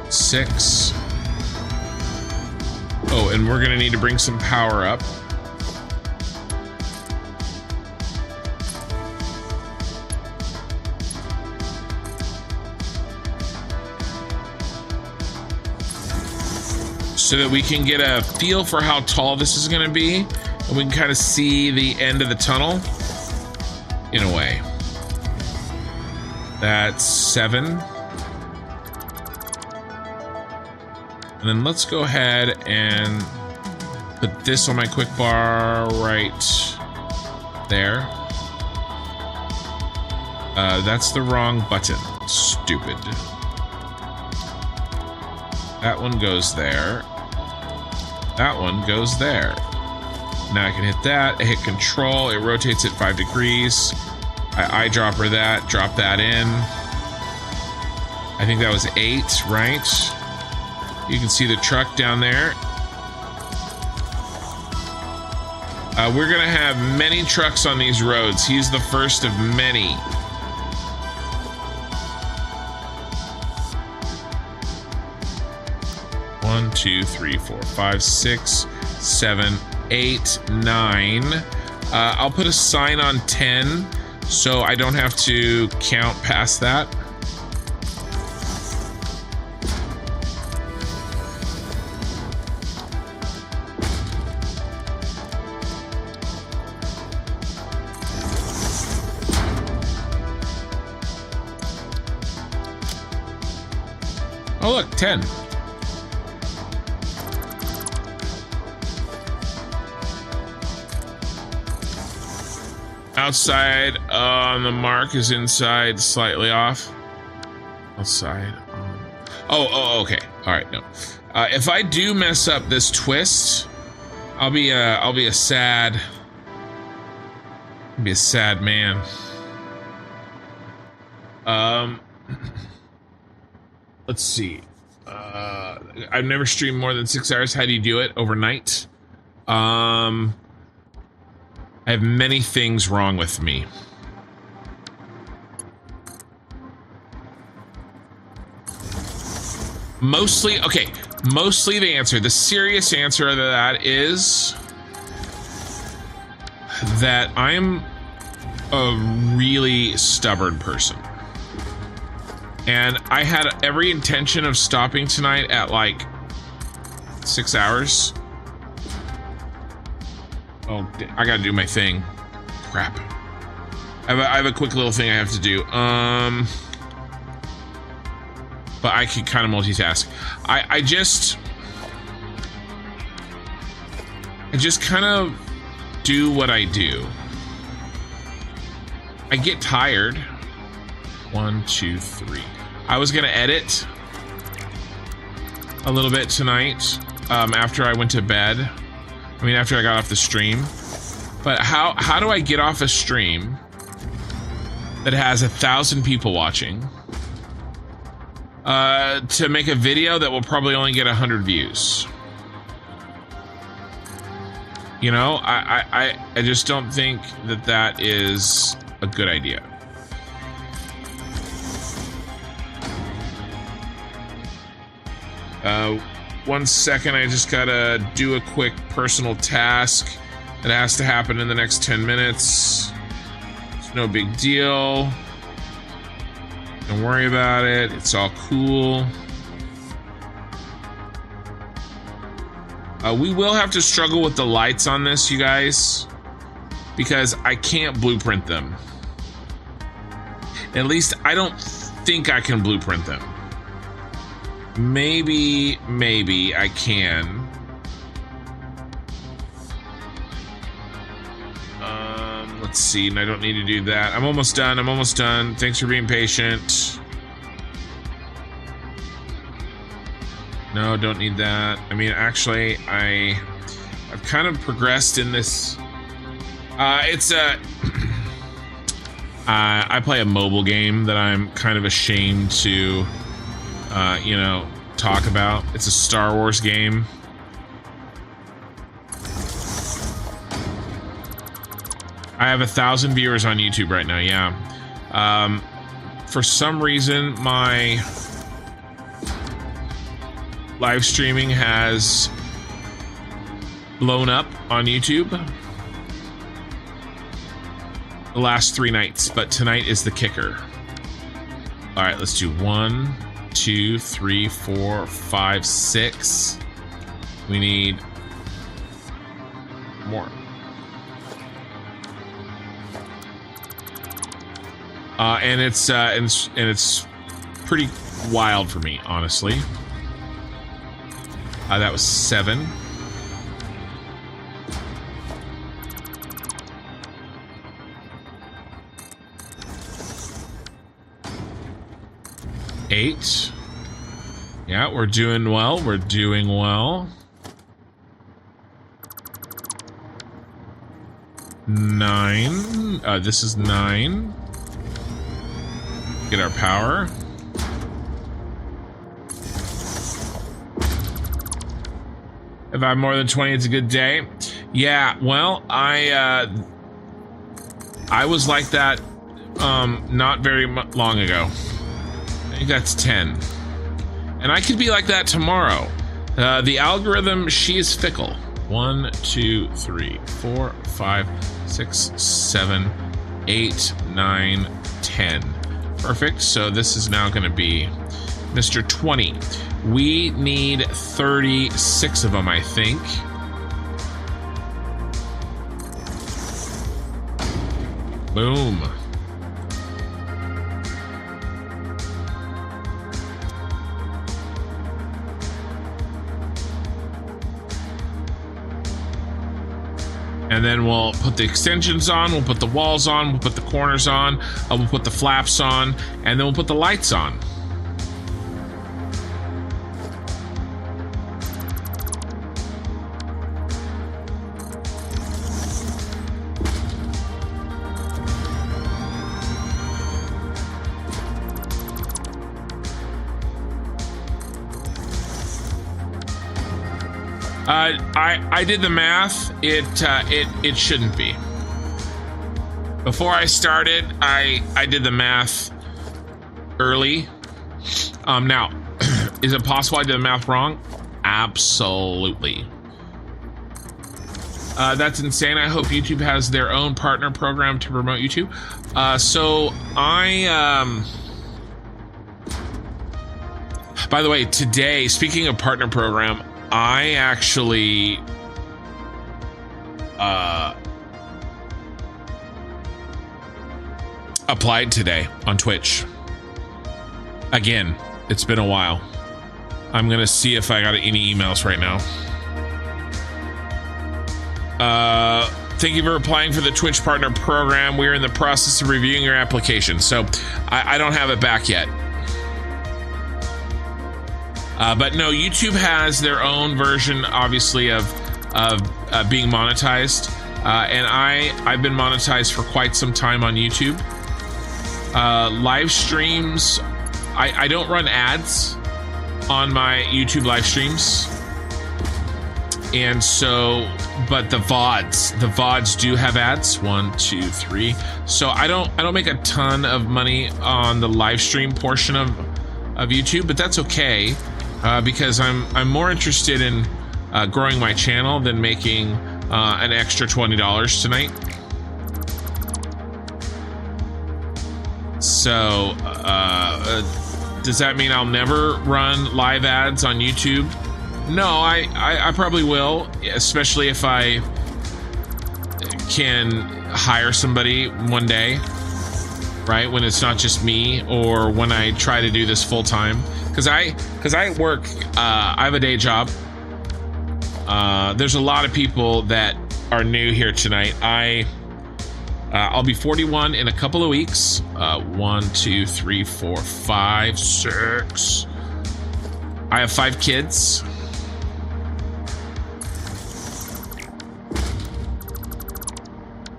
6. Oh, and we're gonna need to bring some power up. So that we can get a feel for how tall this is gonna be, and we can kind of see the end of the tunnel in a way. That's 7. And then let's go ahead and put this on my quick bar right there. That's the wrong button. Stupid. That one goes there. That one goes there. Now I can hit that. I hit Control. It rotates it 5 degrees. I eyedropper that. Drop that in. I think that was 8, right? You can see the truck down there. We're gonna have many trucks on these roads. He's the first of many. One, 2, 3, 4, 5, 6, 7, 8, 9. I'll put a sign on 10 so I don't have to count past that. Oh look, 10. Outside on the mark is inside, slightly off. Outside. Oh, okay. All right, no. If I do mess up this twist, I'll be a sad man. Let's see. I've never streamed more than 6 hours. How do you do it? Overnight? I have many things wrong with me. Mostly the answer, the serious answer to that is that I'm a really stubborn person. And I had every intention of stopping tonight at like 6 hours. Oh, I gotta do my thing. Crap. I have a quick little thing I have to do. But I can kind of multitask. I just kind of do what I do. I get tired. 1, 2, 3. I was gonna edit a little bit tonight after I went to bed. I mean, after I got off the stream. But how do I get off a stream that has 1,000 people watching to make a video that will probably only get 100 views? You know, I just don't think that that is a good idea. One second, I just gotta do a quick personal task that has to happen in the next 10 minutes. It's no big deal. Don't worry about it. It's all cool. We will have to struggle with the lights on this, you guys, because I can't blueprint them. At least I don't think I can blueprint them. Maybe I can. let's see, and I don't need to do that. I'm almost done. I'm almost done. Thanks for being patient. No, don't need that. I mean, actually, I've kind of progressed in this. It's a. I play a mobile game that I'm kind of ashamed to, you know, talk about. It's a Star Wars game. I have 1,000 viewers on YouTube right now. Yeah. For some reason, my live streaming has blown up on YouTube the last 3 nights, but tonight is the kicker. All right, let's do 1, 2, 3, 4, 5, 6. We need more. And it's pretty wild for me, honestly. That was 7. Eight. Yeah, we're doing well. We're doing well. 9. This is 9. Get our power. If I have more than 20, it's a good day. Yeah, well, I was like that not very long ago. I think that's 10. And I could be like that tomorrow. The algorithm, she is fickle. 1, 2, 3, 4, 5, 6, 7, 8, 9, 10. Perfect. So this is now going to be Mr. 20. We need 36 of them, I think. Boom. And then we'll put the extensions on, we'll put the walls on, we'll put the corners on, we'll put the flaps on, and then we'll put the lights on. I did the math. It shouldn't be. Before I started, I did the math early. Now, is it possible I did the math wrong? Absolutely. That's insane. I hope YouTube has their own partner program to promote YouTube. By the way, today, speaking of partner program, I actually applied today on Twitch. Again, it's been a while. I'm gonna see if I got any emails right now. Thank you for applying for the Twitch partner program. We're in the process of reviewing your application, so I don't have it back yet. But no, YouTube has their own version, obviously, of being monetized, and I've been monetized for quite some time on YouTube. Live streams, I don't run ads on my YouTube live streams, and so, but the VODs do have ads. 1, 2, 3. So I don't make a ton of money on the live stream portion of YouTube, but that's okay. Because I'm more interested in growing my channel than making an extra $20 tonight. So, does that mean I'll never run live ads on YouTube? No, I probably will, especially if I can hire somebody one day, right? When it's not just me, or when I try to do this full time. Because I work, I have a day job. There's a lot of people that are new here tonight. I'll be 41 in a couple of weeks. 1, 2, 3, 4, 5, 6. I have 5 kids.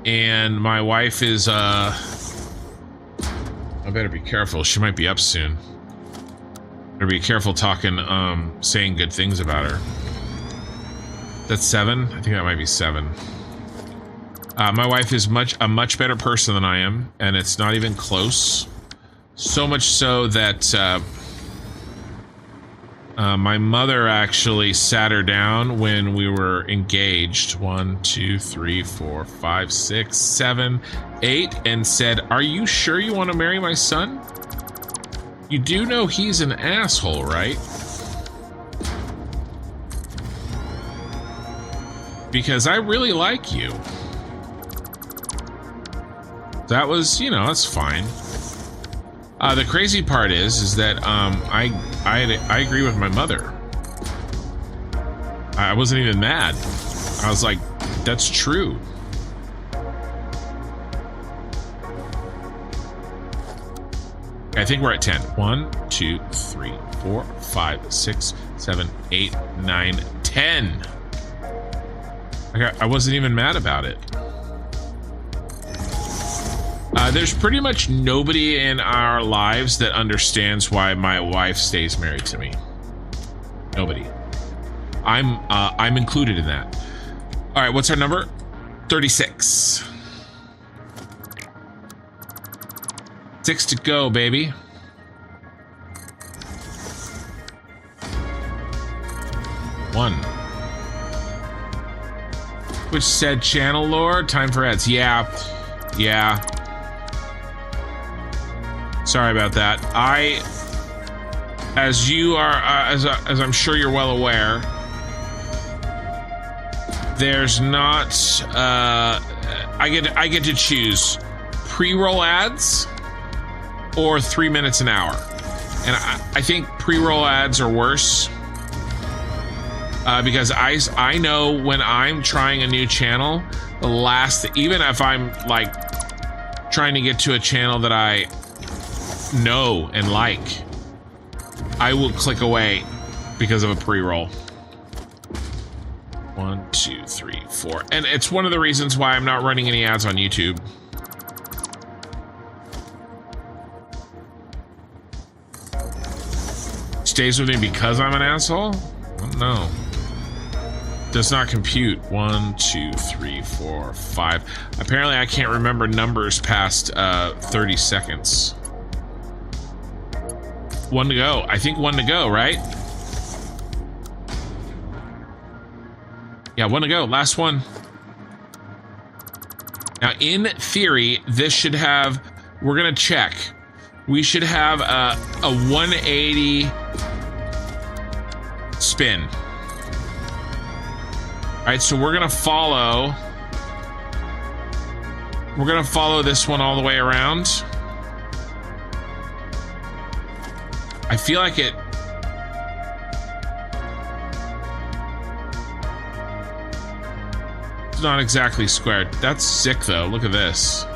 And my wife is, I better be careful. She might be up soon. Better be careful talking, saying good things about her. That's 7? I think that might be 7. My wife is a much better person than I am, and it's not even close. So much so that my mother actually sat her down when we were engaged. 1, 2, 3, 4, 5, 6, 7, 8, and said, "Are you sure you want to marry my son? You do know he's an asshole, right? Because I really like you." That was, you know, that's fine. The crazy part is that I agree with my mother. I wasn't even mad. I was like, that's true. I think we're at 10. 1, 2, 3, 4, 5, 6, 7, 8, 9, 10. I wasn't even mad about it. There's pretty much nobody in our lives that understands why my wife stays married to me. Nobody. I'm included in that. All right, what's our number? 36. 6 to go, baby. One. Which said channel lore? Time for ads. Yeah. Sorry about that. As you are, as I'm sure you're well aware, there's not. I get to choose pre-roll ads or 3 minutes an hour, and I think pre-roll ads are worse because I know when I'm trying a new channel, even if I'm like trying to get to a channel that I know and like, I will click away because of a pre-roll. 1, 2, 3, 4, and it's one of the reasons why I'm not running any ads on YouTube. Stays with me because I'm an asshole? No. Does not compute. 1, 2, 3, 4, 5. Apparently I can't remember numbers past 30 seconds. 1 to go. I think 1 to go, right? Yeah, 1 to go. Last one. Now, in theory, this should have... We're going to check. We should have a 180 spin. All right, so we're going to follow... We're going to follow this one all the way around. I feel like it's not exactly squared. That's sick though. Look at this.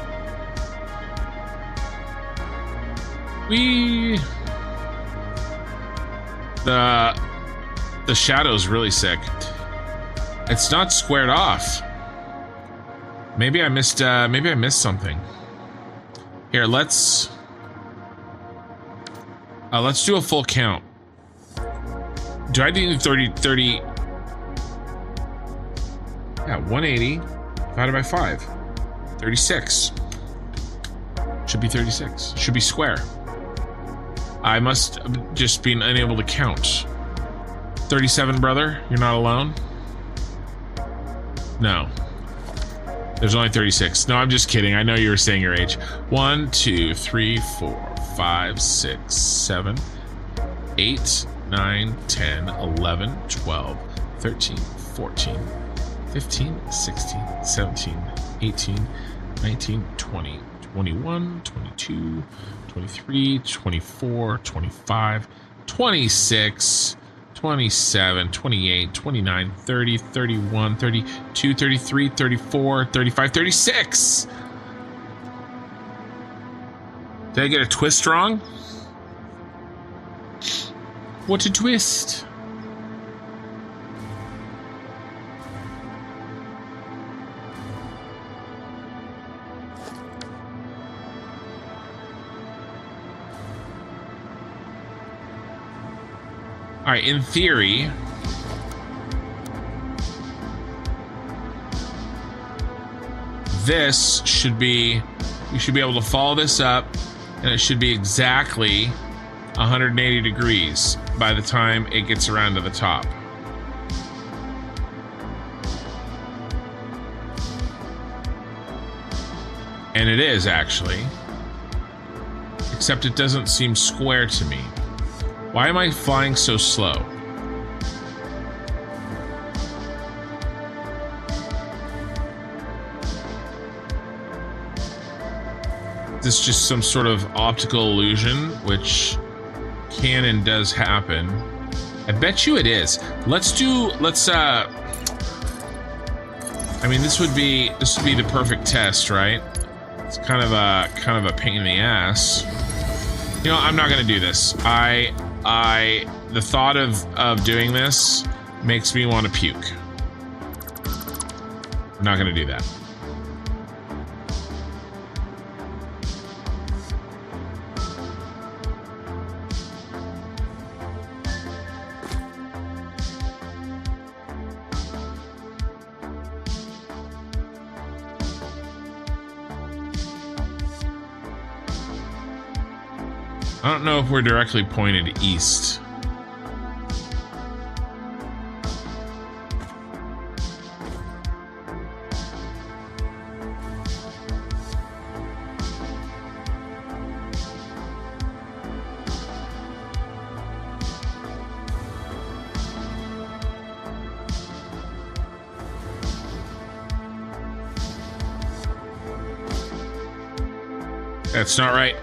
The shadow's really sick. It's not squared off. Maybe I missed something. Here, let's do a full count. Do I do 30? Yeah, 180 divided by 5. 36. Should be 36. Should be square. I must just be unable to count. 37, brother. You're not alone. No. There's only 36. No, I'm just kidding. I know you were saying your age. 1, 2, 3, 4, 5, 6, 7, 8, 9, 10, 11, 12, 13, 14, 15, 16, 17, 18, 19, 20, 21, 22, 23, 24, 25, 26, 27, 28, 29, 30, 31, 32, 33, 34, 35, 36. Did I get a twist wrong? What a twist. All right, in theory, this should be, you should be able to follow this up, and it should be exactly 180 degrees by the time it gets around to the top. And it is actually, except it doesn't seem square to me. Why am I flying so slow? This is just some sort of optical illusion, which can and does happen. I bet you it is. I mean, this would be the perfect test, right? It's kind of a pain in the ass. You know, I'm not gonna do this. The thought of doing this makes me want to puke. I'm not gonna do that. I don't know if we're directly pointed east. That's not right.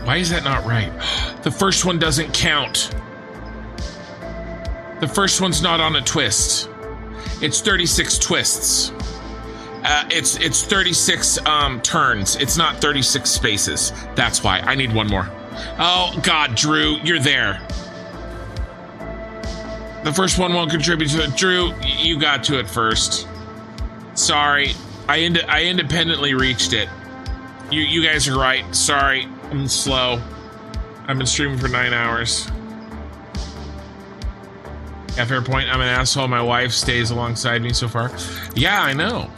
Why is that not right? The first one doesn't count. The first one's not on a twist. It's 36 twists. It's 36 turns. It's not 36 spaces. That's why. I need one more. Oh, God, Drew, you're there. The first one won't contribute to it. Drew, you got to it first. Sorry. I independently reached it. You guys are right. Sorry. I'm slow. I've been streaming for 9 hours. Yeah, fair point. I'm an asshole. My wife stays alongside me so far. Yeah, I know.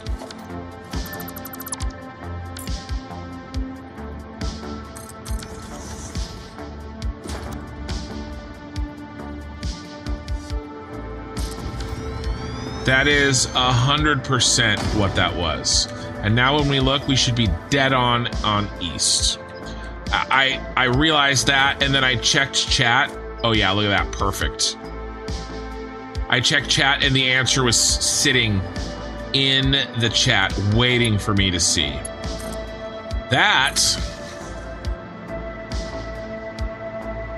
That is 100% what that was. And now when we look, we should be dead on east. I realized that, and then I checked chat. Oh yeah, look at that, perfect. I checked chat, and the answer was sitting in the chat, waiting for me to see. That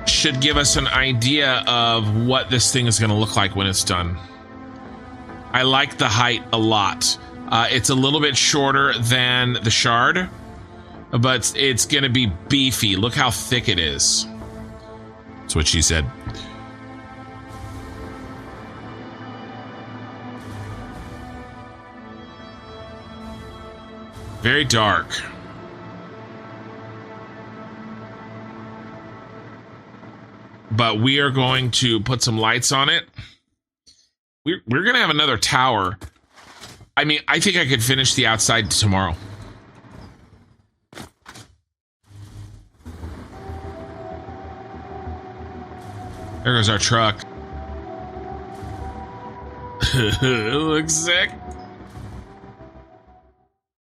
should give us an idea of what this thing is going to look like when it's done. I like the height a lot. It's a little bit shorter than the shard, but it's gonna be beefy. Look how thick it is. That's what she said. Very dark. But we are going to put some lights on it. We're gonna have another tower. I mean, I think I could finish the outside tomorrow. There goes our truck. It looks sick.